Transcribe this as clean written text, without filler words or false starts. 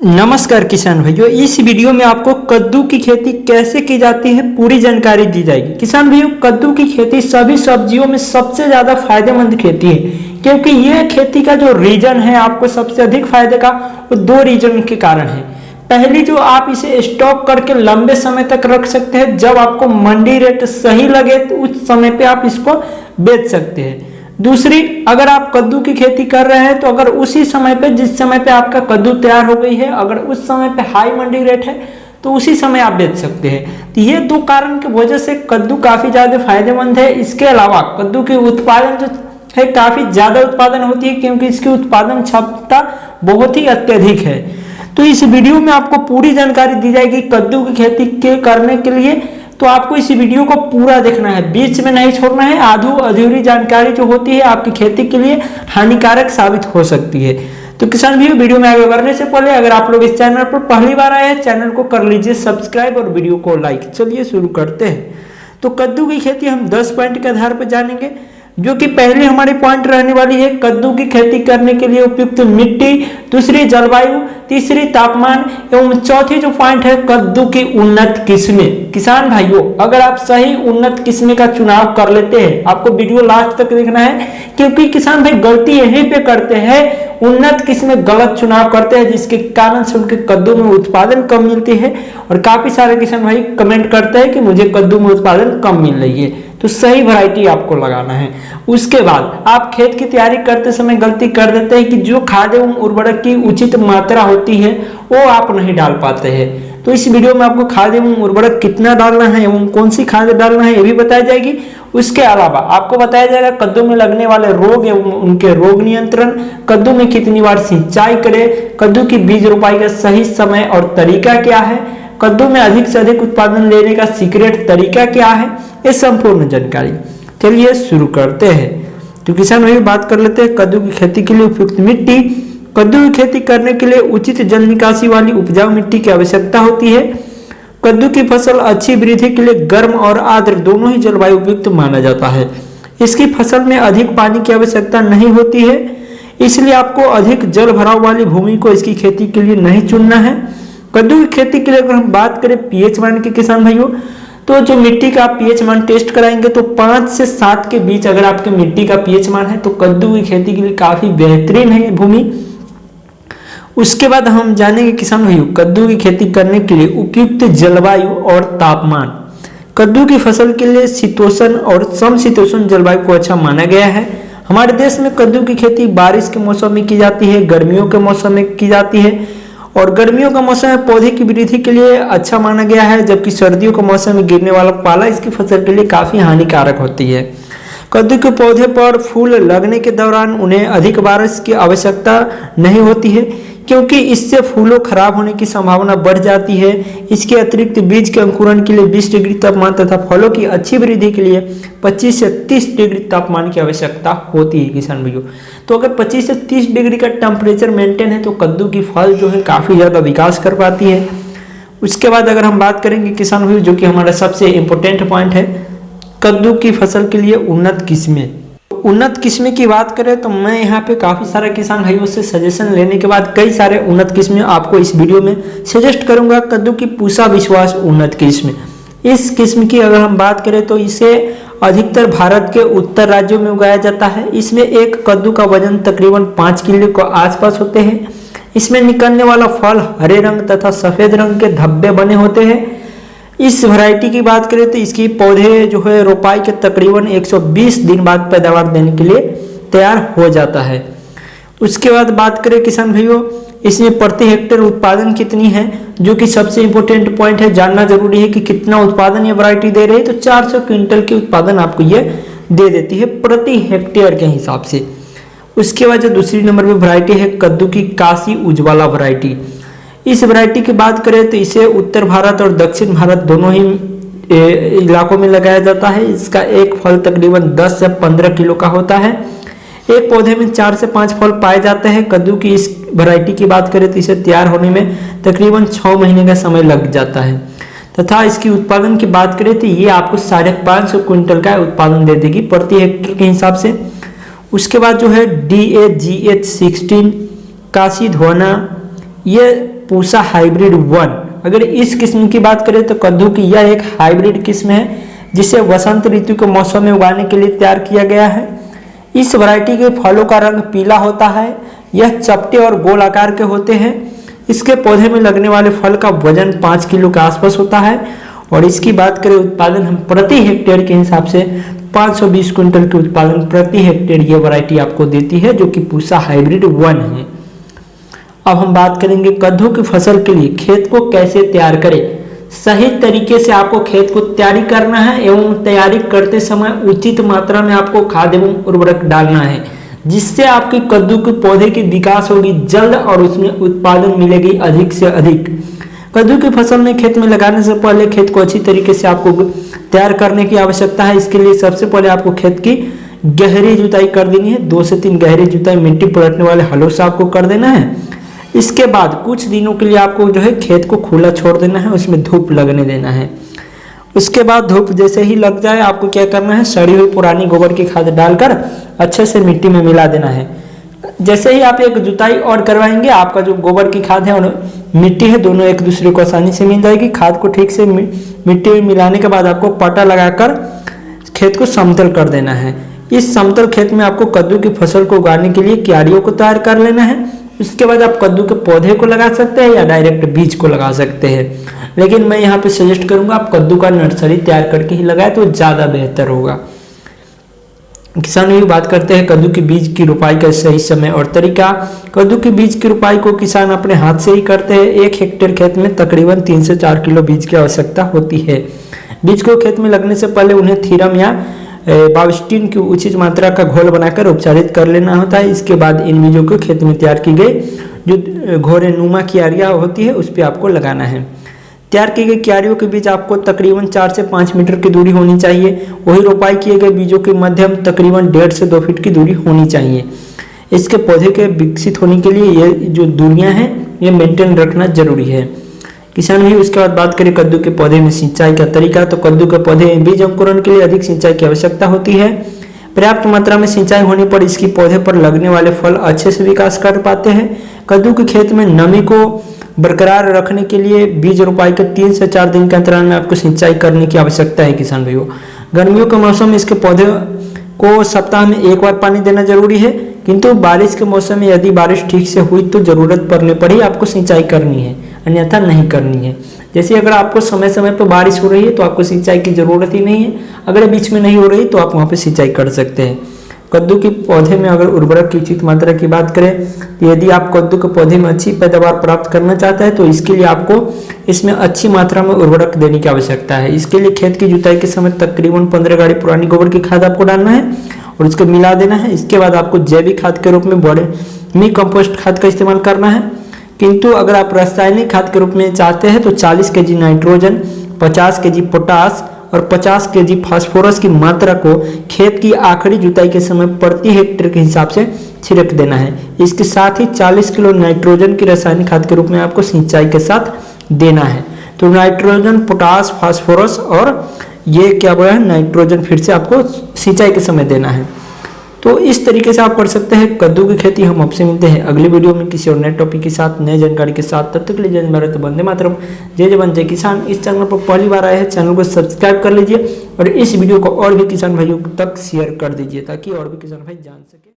नमस्कार किसान भाइयों, इस वीडियो में आपको कद्दू की खेती कैसे की जाती है पूरी जानकारी दी जाएगी। किसान भाइयों, कद्दू की खेती सभी सब्जियों में सबसे ज्यादा फायदेमंद खेती है, क्योंकि यह खेती का जो रीजन है आपको सबसे अधिक फायदे का, वो दो रीजन के कारण है। पहली, जो आप इसे स्टॉक करके लंबे समय तक रख सकते हैं, जब आपको मंडी रेट सही लगे तो उस समय पे आप इसको बेच सकते हैं। दूसरी, अगर आप कद्दू की खेती कर रहे हैं तो अगर उसी समय पे, जिस समय पे आपका कद्दू तैयार हो गई है, अगर उस समय पे हाई मंडी रेट है तो उसी समय आप बेच सकते हैं। तो ये दो कारण की वजह से कद्दू काफी ज्यादा फायदेमंद है। इसके अलावा कद्दू के उत्पादन जो है काफी ज्यादा उत्पादन होती है, क्योंकि इसकी उत्पादन क्षमता बहुत ही अत्यधिक है। तो इस वीडियो में आपको पूरी जानकारी दी जाएगी कद्दू की खेती के करने के लिए। तो आपको इस वीडियो को पूरा देखना है, बीच में नहीं छोड़ना है। आधू अधूरी जानकारी जो होती है आपकी खेती के लिए हानिकारक साबित हो सकती है। तो किसान भाइयों, वीडियो में आगे बढ़ने से पहले अगर आप लोग इस चैनल पर पहली बार आए हैं, चैनल को कर लीजिए सब्सक्राइब और वीडियो को लाइक। चलिए शुरू करते हैं। तो कद्दू की खेती हम 10 पॉइंट के आधार पर जानेंगे, जो कि पहली हमारी पॉइंट रहने वाली है कद्दू की खेती करने के लिए उपयुक्त मिट्टी, दूसरी जलवायु, तीसरी तापमान एवं चौथी जो पॉइंट है कद्दू की उन्नत किस्में। किसान भाइयों, अगर आप सही उन्नत किस्में का चुनाव कर लेते हैं, आपको वीडियो लास्ट तक देखना है, क्योंकि किसान भाई गलती यहीं पे करते हैं, उन्नत किस्में गलत चुनाव करते हैं, जिसके कारण से उनके कद्दू में उत्पादन कम मिलती है। और काफी सारे किसान भाई कमेंट करते हैं कि मुझे कद्दू में उत्पादन कम मिल रही है। तो सही वैरायटी आपको लगाना है। उसके बाद आप खेत की तैयारी करते समय गलती कर देते हैं कि जो खाद एवं उर्वरक की उचित मात्रा होती है वो आप नहीं डाल पाते हैं। तो इस वीडियो में आपको खाद एवं उर्वरक कितना डालना है एवं कौन सी खाद डालना है ये भी बताई जाएगी। उसके अलावा आपको बताया जाएगा कद्दू में लगने वाले रोग एवं उनके रोग नियंत्रण, कद्दू में कितनी बार सिंचाई करें, कद्दू की बीज रोपाई का सही समय और तरीका क्या है, कद्दू में अधिक से अधिक उत्पादन लेने का सीक्रेट तरीका क्या है, ये संपूर्ण जानकारी। चलिए शुरू करते हैं। तो किसान भाई बात कर लेते हैं कद्दू की खेती के लिए उपयुक्त मिट्टी। कद्दू की खेती करने के लिए उचित जल निकासी वाली उपजाऊ मिट्टी की आवश्यकता होती है। कद्दू की फसल अच्छी वृद्धि के लिए गर्म और आर्द्र दोनों ही जलवायु उपयुक्त माना जाता है। इसकी फसल में अधिक पानी की आवश्यकता नहीं होती है, इसलिए आपको अधिक जल भराव वाली भूमि को इसकी खेती के लिए नहीं चुनना है। कद्दू की खेती के लिए अगर हम बात करें पीएच मान की किसान भाइयों, तो जो मिट्टी का पीएच मान टेस्ट कराएंगे तो 5 से 7 के बीच अगर आपके मिट्टी का पीएच मान है तो कद्दू की खेती के लिए काफी बेहतरीन है ये भूमि। उसके बाद हम जानेंगे किसान भाइयों कद्दू की खेती करने के लिए उपयुक्त जलवायु और तापमान। कद्दू की फसल के लिए शीतोष्ण और समशीतोष्ण जलवायु को अच्छा माना गया है। हमारे देश में कद्दू की खेती बारिश के मौसम में की जाती है, गर्मियों के मौसम में की जाती है। और गर्मियों का मौसम में पौधे की वृद्धि के लिए अच्छा माना गया है, जबकि सर्दियों के मौसम में गिरने वाला पाला इसकी फसल के लिए काफी हानिकारक होती है। कद्दू के पौधे पर फूल लगने के दौरान उन्हें अधिक बारिश की आवश्यकता नहीं होती है, क्योंकि इससे फूलों खराब होने की संभावना बढ़ जाती है। इसके अतिरिक्त बीज के अंकुरण के लिए 20 डिग्री तापमान तथा फलों की अच्छी वृद्धि के लिए 25 से 30 डिग्री तापमान की आवश्यकता होती है किसान भाइयों। तो अगर 25 से 30 डिग्री का टेम्परेचर मेंटेन है तो कद्दू की फल जो है काफी ज्यादा विकास कर पाती है। उसके बाद अगर हम बात करेंगे किसान भाइयों, जो कि हमारा सबसे इंपॉर्टेंट पॉइंट है कद्दू की फसल के लिए उन्नत किस्में। उन्नत किस्में की बात करें तो मैं यहाँ पे काफी सारे किसान भाइयों से सजेशन लेने के बाद कई सारे उन्नत किस्में आपको इस वीडियो में सजेस्ट करूंगा। कद्दू की पूसा विश्वास उन्नत किस्म, इस किस्म की अगर हम बात करें तो इसे अधिकतर भारत के उत्तर राज्यों में उगाया जाता है। इसमें एक कद्दू का वजन तकरीबन 5 किलो के आसपास होते हैं। इसमें निकलने वाला फल हरे रंग तथा सफेद रंग के धब्बे बने होते हैं। इस वैरायटी की बात करें तो इसकी पौधे जो है रोपाई के तकरीबन 120 दिन बाद पैदावार देने के लिए तैयार हो जाता है। उसके बाद बात करें किसान भाइयों, इसमें प्रति हेक्टेयर उत्पादन कितनी है, जो कि सबसे इंपॉर्टेंट पॉइंट है, जानना जरूरी है कि कितना उत्पादन ये वैरायटी दे रही है। तो 400 क्विंटल के उत्पादन आपको ये दे देती है प्रति हेक्टेयर के हिसाब से। उसके बाद जो दूसरी नंबर पर वैरायटी है कद्दू की काशी उज्ज्वला वैरायटी। इस वैरायटी की बात करें तो इसे उत्तर भारत और दक्षिण भारत दोनों ही इलाकों में लगाया जाता है। इसका एक फल तकरीबन 10 से 15 किलो का होता है। एक पौधे में 4 से 5 फल पाए जाते हैं। कद्दू की इस वैरायटी की बात करें तो इसे तैयार होने में तकरीबन 6 महीने का समय लग जाता है, तथा इसकी उत्पादन की बात करें तो ये आपको 550 क्विंटल का उत्पादन दे देगी प्रति हेक्टेयर के हिसाब से। उसके बाद जो है DAGH 16 काशी धोना, ये पूसा हाइब्रिड 1। अगर इस किस्म की बात करें तो कद्दू की यह एक हाइब्रिड किस्म है जिसे वसंत ऋतु के मौसम में उगाने के लिए तैयार किया गया है। इस वैरायटी के फलों का रंग पीला होता है। यह चपटे और गोल आकार के होते हैं। इसके पौधे में लगने वाले फल का वजन 5 किलो के आसपास होता है और इसकी बात करें उत्पादन हम प्रति हेक्टेयर के हिसाब से 520 क्विंटल के उत्पादन प्रति हेक्टेयर ये वैरायटी आपको देती है, जो कि पूसा हाइब्रिड 1 है। अब हम बात करेंगे कद्दू की फसल के लिए खेत को कैसे तैयार करें। सही तरीके से आपको खेत को तैयारी करना है एवं तैयारी करते समय उचित मात्रा में आपको खाद एवं उर्वरक डालना है, जिससे आपके कद्दू के पौधे की विकास होगी जल्द और उसमें उत्पादन मिलेगी अधिक से अधिक। कद्दू की फसल में खेत में लगाने से पहले खेत को अच्छी तरीके से आपको तैयार करने की आवश्यकता है। इसके लिए सबसे पहले आपको खेत की गहरी जुताई कर देनी है। 2 से 3 गहरी जुताई मिट्टी पलटने वाले हलों से आपको कर देना है। इसके बाद कुछ दिनों के लिए आपको जो है खेत को खुला छोड़ देना है, उसमें धूप लगने देना है। उसके बाद धूप जैसे ही लग जाए आपको क्या करना है, सड़ी हुई पुरानी गोबर की खाद डालकर अच्छे से मिट्टी में मिला देना है। जैसे ही आप एक जुताई और करवाएंगे, आपका जो गोबर की खाद है और मिट्टी है दोनों एक दूसरे को आसानी से मिल जाएगी। खाद को ठीक से मिट्टी में मिलाने के बाद आपको पटा लगाकर खेत को समतल कर देना है। इस समतल खेत में आपको कद्दू की फसल को उगाने के लिए क्यारियों को तैयार कर लेना है। उसके बाद आप कद्दू के पौधे को लगा सकते हैं या डायरेक्ट बीज को लगा सकते हैं, लेकिन मैं यहाँ पे सजेस्ट करूंगा आप कद्दू का नर्सरी तैयार करके ही लगाए तो ज़्यादा बेहतर होगा। किसान भी बात करते हैं कद्दू की बीज की रोपाई का सही समय और तरीका। कद्दू की बीज की रोपाई को किसान अपने हाथ से ही करते हैं। 1 हेक्टेयर खेत में तकरीबन 3 से 4 किलो बीज की आवश्यकता होती है। बीज को खेत में लगने से पहले उन्हें थीरम या बाविस्टिन की उचित मात्रा का घोल बनाकर उपचारित कर लेना होता है। इसके बाद इन बीजों को खेत में तैयार की गई जो घोरे नुमा क्यारियाँ होती है उस पर आपको लगाना है। तैयार किए गए क्यारियों के बीच आपको तकरीबन 4 से 5 मीटर की दूरी होनी चाहिए। वही रोपाई किए गए बीजों के मध्यम तकरीबन 1.5 से 2 फीट की दूरी होनी चाहिए। इसके पौधे के विकसित होने के लिए ये जो दूरियां हैं ये मेंटेन रखना जरूरी है। किसान भी उसके बाद बात करें कद्दू के पौधे में सिंचाई का तरीका, तो कद्दू के पौधे में बीज अंकुरण के लिए अधिक सिंचाई की आवश्यकता होती है। पर्याप्त मात्रा में सिंचाई होने पर इसकी पौधे पर लगने वाले फल अच्छे से विकास कर पाते हैं। कद्दू के खेत में नमी को बरकरार रखने के लिए बीज रोपाई के 3 से 4 दिन के अंतराल में आपको सिंचाई करने की आवश्यकता है। किसान भाइयों, गर्मियों के मौसम में इसके पौधे को सप्ताह में 1 बार पानी देना जरूरी है, किंतु बारिश के मौसम में यदि बारिश ठीक से हुई तो जरूरत पड़ने पर ही आपको सिंचाई करनी है, अन्यथा नहीं करनी है। जैसे अगर आपको समय समय पर बारिश हो रही है तो आपको सिंचाई की जरूरत ही नहीं है। अगर बीच में नहीं हो रही तो आप वहाँ पे सिंचाई कर सकते हैं। कद्दू के पौधे में अगर उर्वरक की उचित मात्रा की बात करें तो यदि आप कद्दू के पौधे में अच्छी पैदावार प्राप्त करना चाहते हैं तो इसके लिए आपको इसमें अच्छी मात्रा में उर्वरक देने की आवश्यकता है। इसके लिए खेत की जुताई के समय तकरीबन 15 गाड़ी पुरानी गोबर की खाद आपको डालना है और उसको मिला देना है। इसके बाद आपको जैविक खाद के रूप में वर्मी कंपोस्ट खाद का इस्तेमाल करना है। किंतु अगर आप रासायनिक खाद के रूप में चाहते हैं तो 40 केजी नाइट्रोजन, 50 केजी पोटास और 50 केजी फास्फोरस की मात्रा को खेत की आखिरी जुताई के समय प्रति हेक्टेयर के हिसाब से छिड़क देना है। इसके साथ ही 40 किलो नाइट्रोजन की रासायनिक खाद के रूप में आपको सिंचाई के साथ देना है। तो नाइट्रोजन, पोटास, फास्फोरस और ये क्या बोला है नाइट्रोजन फिर से आपको सिंचाई के समय देना है। तो इस तरीके से आप कर सकते हैं कद्दू की खेती। हम आपसे मिलते हैं अगली वीडियो में किसी और नए टॉपिक के साथ, नए जानकारी के साथ। तब तक के लिए जय भारत, वंदे मातरम, जय जवान जय किसान। इस चैनल पर पहली बार आए हैं, चैनल को सब्सक्राइब कर लीजिए और इस वीडियो को और भी किसान भाइयों तक शेयर कर दीजिए ताकि और भी किसान भाई जान सके।